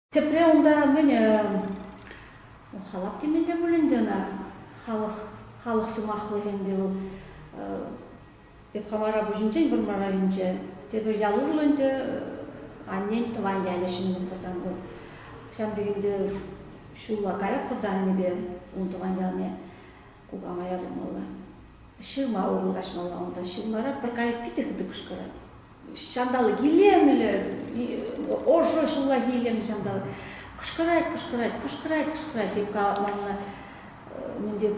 Тепре онда мен халап демеле бөлінді халық сумақлы енді ол деп хамара бұжынча информа районча тепер ялу бөлінді аннен тыван ялешін мұнтадан бұл шам дегенде шула каяп құрдан небе он тыван ялне кугамая болмалы шырма оғыл қашмалы онда шырмара бір кайып кетек дұқыш көреді шандалы гилемлі оршо шула гилем шандалы кышкырайт деп мана мен деп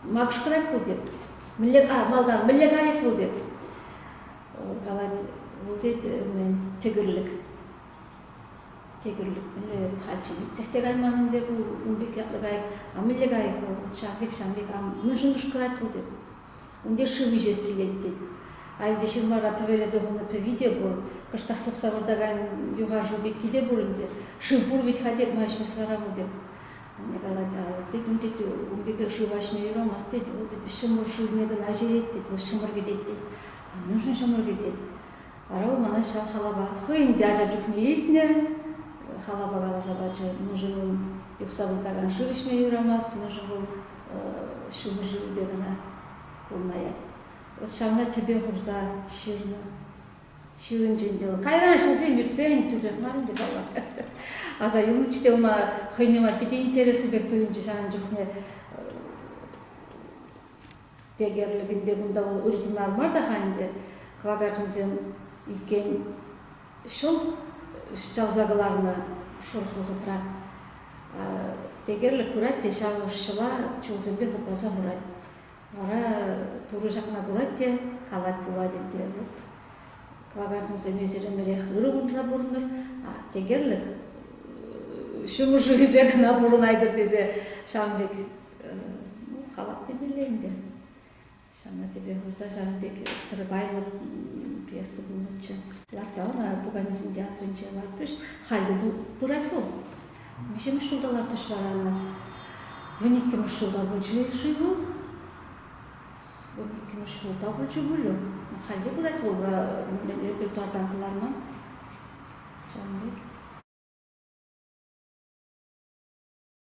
ма кышкырайт бул деп малдан милле кайык бул деп калайт бул дейт мен тегирлик милле халчылык цехте кайманын деп унбек кайык милле кайык шамбек нужен кышкырайт бул деп унде шывы жес келет дейт Альде шырмара певелезе гоны певиде бур, кыштахлык савырдаган югажу беккиде буринде, шыбур ведь ходит маш масвара был деп. Мне говорят, ты гунтит умбеке шывашне юром, астет вот это шымыр шывнеден ажерет деп, вот шымыр гедет деп. Нужен шымыр гедет. Арау мана шал халаба, хыйн дяжа жухне итне, халаба галаса бачы, нужен юксавырдаган шывышме юрамас, нужен был шымыр жывбегана пурнаят. Вот шамна тебе хурза ширын жендел. Кайран шылсен мирцен түлек марын деп алла. Аза юнучте ума хыйнема пите интересы бек туйынчы шан жухне тегерлигинде бунда ол ырзынар бар да ханде. Квагачынсен икен шыл чавзагыларны шурхлыгытра. Тегерлик курат те шавышыла чулзенбе хупласа мурат. Ара туры жақна көрәтте, қалат болады де. Квагардың сәмесері мерех ұры ұнтыла бұрыныр, тегерлік шумы жүгібек на бұрын айды дезе Шамбек қалап демелейінде. Шамна тебе ғұрса Шамбек тұрбайлы пьесы бұлнычы. Ларцауна бұғанезін театрынче лартыш, халді бұрат бол. Мешеміз шулда лартыш вараны. Вынеккеміз шулда бұлчы шүй бол. Кімі шулда бұлчы бұлы. Халде бұрат болға репертуардан тыларман. Шамбек.